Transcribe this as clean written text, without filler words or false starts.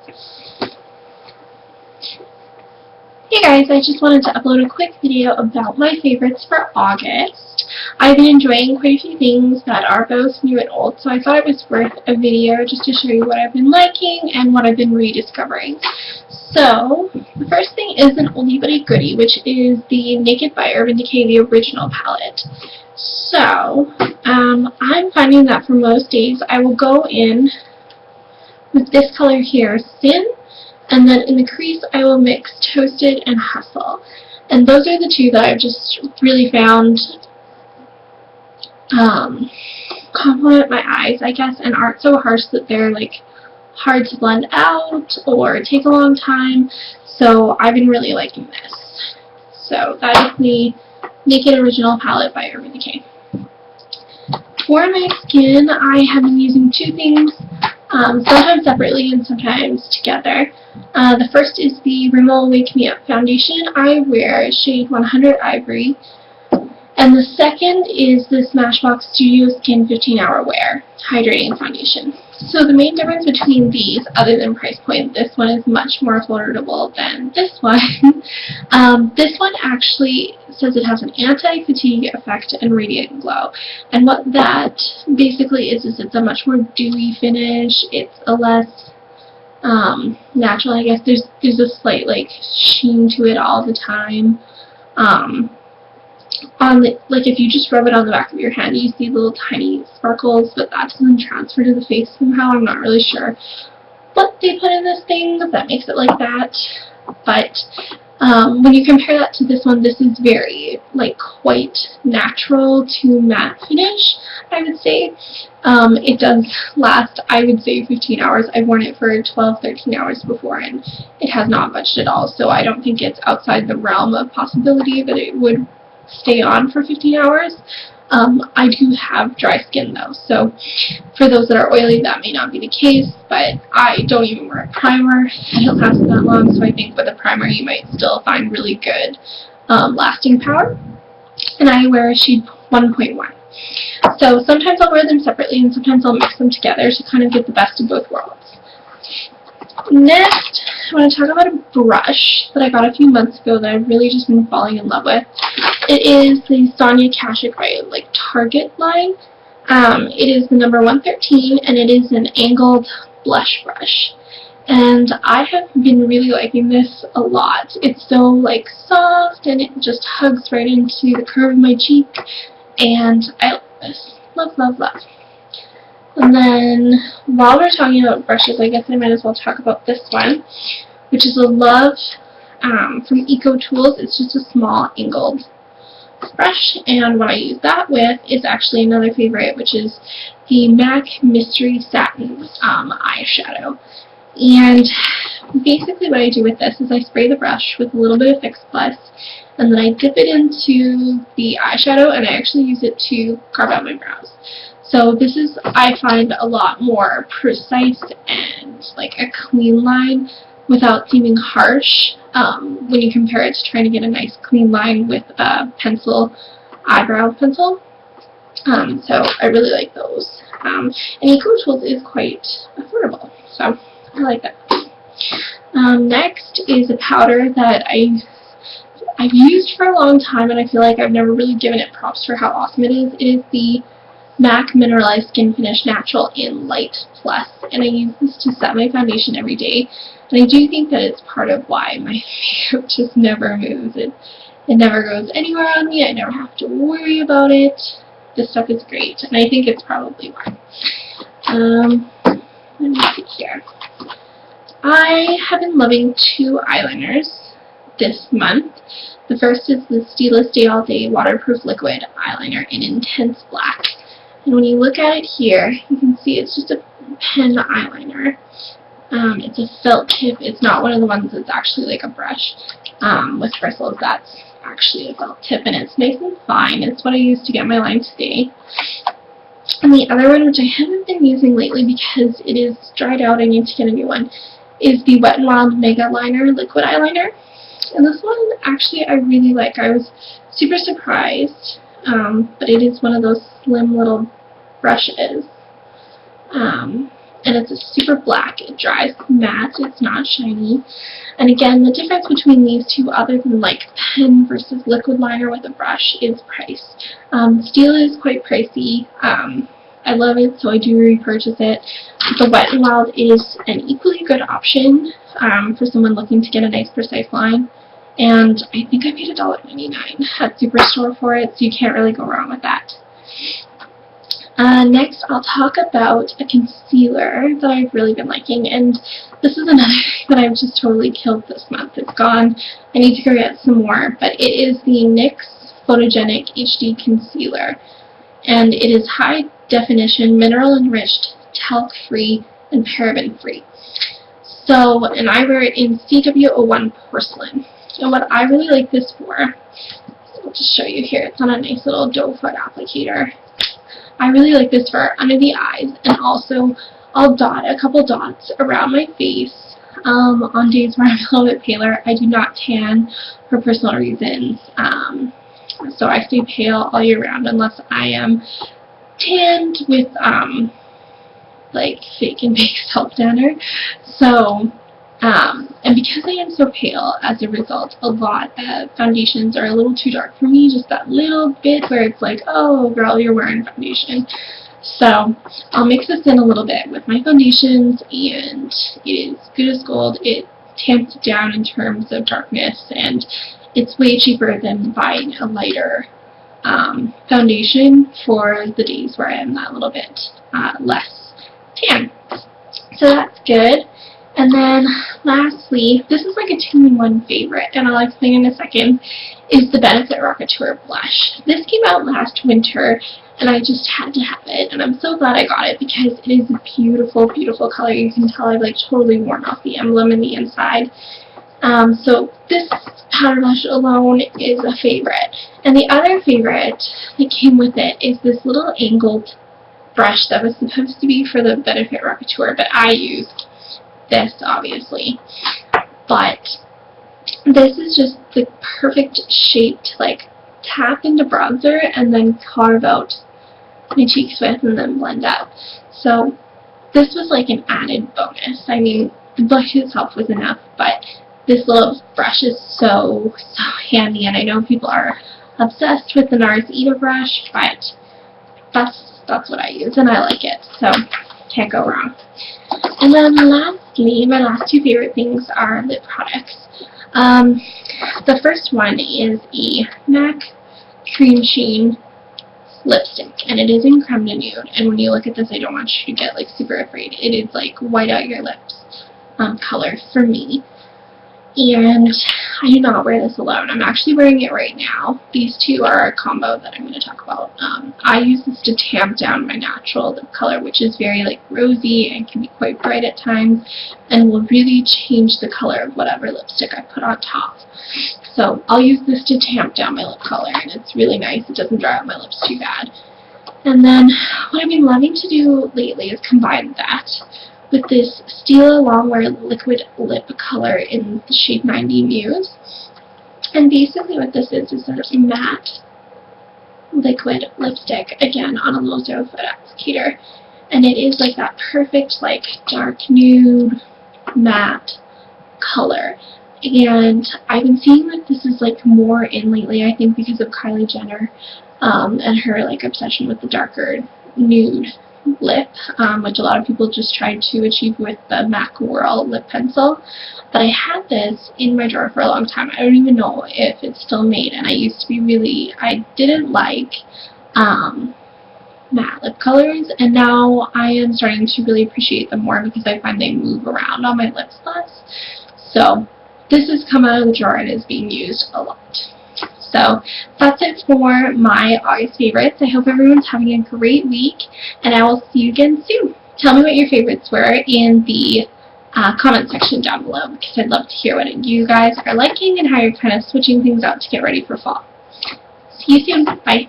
Hey guys, I just wanted to upload a quick video about my favorites for August. I've been enjoying quite a few things that are both new and old, so I thought it was worth a video just to show you what I've been liking and what I've been rediscovering. So, the first thing is an oldie but a goodie, which is the Naked by Urban Decay, the original palette. So, I'm finding that for most days I will go in with this color here, Sin, and then in the crease I will mix Toasted and Hustle. And those are the two that I've just really found complement my eyes, I guess, and aren't so harsh that they're like hard to blend out or take a long time. So I've been really liking this. So that is the Naked Original palette by Urban Decay. For my skin, I have been using two things, sometimes separately and sometimes together. The first is the Rimmel Wake Me Up Foundation I wear shade 100 Ivory, and the second is the Smashbox Studio Skin 15-Hour Wear Hydrating Foundation. So the main difference between these, other than price point, this one is much more affordable than this one. This one actually says it has an anti-fatigue effect and radiant glow. And what that basically is it's a much more dewy finish. It's a less natural, I guess. There's a slight like sheen to it all the time. Like if you just rub it on the back of your hand, you see little tiny sparkles, but that doesn't transfer to the face somehow. I'm not really sure what they put in this thing that makes it like that. But when you compare that to this one, this is very like quite natural to matte finish, I would say. It does last, I would say, 15 hours. I've worn it for 12-13 hours before, and it has not budged at all, so I don't think it's outside the realm of possibility that it would stay on for 15 hours. I do have dry skin though, so for those that are oily that may not be the case, but I don't even wear a primer. It don't last that long, so I think with a primer you might still find really good lasting power. And I wear a shade 1.1. So sometimes I'll wear them separately and sometimes I'll mix them together to kind of get the best of both worlds. Next, I want to talk about a brush that I got a few months ago that I've really just been falling in love with. It is the Sonia Kashuk by like Target line. It is the number 113 and it is an angled blush brush. And I have been really liking this a lot. It's so like soft and it just hugs right into the curve of my cheek. And I love this. Love, love, love. And then, while we're talking about brushes, I guess I might as well talk about this one, which is a Love from Ecotools. It's just a small angled brush, and what I use that with is actually another favorite, which is the MAC Mystery Satin eyeshadow. And basically what I do with this is I spray the brush with a little bit of Fix Plus, and then I dip it into the eyeshadow, and I actually use it to carve out my brows. So this is, I find, a lot more precise and like a clean line without seeming harsh when you compare it to trying to get a nice clean line with a pencil, eyebrow pencil. So I really like those. And Ecotools is quite affordable, so I like that. Next is a powder that I've used for a long time and I feel like I've never really given it props for how awesome it is. It is the MAC Mineralize Skinfinish Natural in Light Plus, and I use this to set my foundation every day, and I do think that it's part of why my makeup just never moves. It never goes anywhere on me. I never have to worry about it. This stuff is great, and I think it's probably why. Let me see here. I have been loving two eyeliners this month. The first is the Stila Stay All Day Waterproof Liquid Eyeliner in Intense Black. And when you look at it here, you can see it's just a pen eyeliner. It's a felt tip. It's not one of the ones that's actually like a brush with bristles. That's actually a felt tip, and it's nice and fine. It's what I use to get my line today. And the other one, which I haven't been using lately because it is dried out, I need to get a new one, is the Wet n Wild Megaliner Liquid Eyeliner. And this one, actually, I really like. I was super surprised. But it is one of those slim little brushes. and it's a super black. It dries matte, it's not shiny. And again, the difference between these two, other than like pen versus liquid liner with a brush, is price. Stila is quite pricey. I love it, so I do repurchase it. The Wet n Wild is an equally good option for someone looking to get a nice precise line. And I think I paid $1.99 at Superstore for it, so you can't really go wrong with that. Next, I'll talk about a concealer that I've really been liking, and this is another thing that I've just totally killed this month. It's gone. I need to go get some more, but it is the NYX Photogenic HD Concealer, and it is high definition, mineral enriched, talc free, and paraben free. So, and I wear it in CW01 Porcelain. And what I really like this for, so I'll just show you here, it's on a nice little doe foot applicator. I really like this for under the eyes, and also I'll dot a couple dots around my face on days where I'm a little bit paler. I do not tan for personal reasons, so I stay pale all year round unless I am tanned with like fake and bake self-tanner. So and because I am so pale, as a result, a lot of foundations are a little too dark for me, just that little bit where it's like, oh girl, you're wearing foundation. So I'll mix this in a little bit with my foundations, and it is good as gold. It tamps it down in terms of darkness, and it's way cheaper than buying a lighter foundation for the days where I am that little bit less tan. So that's good. And then lastly, this is like a 2-in-1 favorite, and I'll explain in a second, is the Benefit Rockateur blush. This came out last winter, and I just had to have it, and I'm so glad I got it because it is a beautiful, beautiful color. You can tell I've like totally worn off the emblem in the inside. So this powder blush alone is a favorite. And the other favorite that came with it is this little angled brush that was supposed to be for the Benefit Rockateur, but I used this obviously. But this is just the perfect shape to like tap into bronzer and then carve out my cheeks with and then blend out. So this was like an added bonus. I mean, the blush itself was enough, but this little brush is so handy, and I know people are obsessed with the NARS Eva brush, but that's what I use and I like it, so can't go wrong. And then lastly, my last two favorite things are lip products. The first one is a MAC Cream Sheen lipstick, and it is in Creme de Nude, and when you look at this, I don't want you to get like super afraid. It is like white out your lips color for me. And I do not wear this alone. I'm actually wearing it right now. These two are a combo that I'm going to talk about. I use this to tamp down my natural lip color, which is very like rosy and can be quite bright at times, and will really change the color of whatever lipstick I put on top. So I'll use this to tamp down my lip color, and it's really nice. It doesn't dry out my lips too bad. And then what I've been loving to do lately is combine that with this Stila Longwear liquid lip color in the shade 90 Muse. And basically what this is a matte liquid lipstick, again on a little doe foot applicator. And it is like that perfect like dark nude matte color. And I've been seeing that this is like more in lately, I think because of Kylie Jenner and her like obsession with the darker nude lip, which a lot of people just tried to achieve with the MAC Whirl lip pencil. But I had this in my drawer for a long time. I don't even know if it's still made, and I didn't like matte lip colors, and now I am starting to really appreciate them more because I find they move around on my lips less. So this has come out of the drawer and is being used a lot. So that's it for my August favorites. I hope everyone's having a great week, and I will see you again soon. Tell me what your favorites were in the comment section down below, because I'd love to hear what you guys are liking and how you're kind of switching things out to get ready for fall. See you soon. Bye.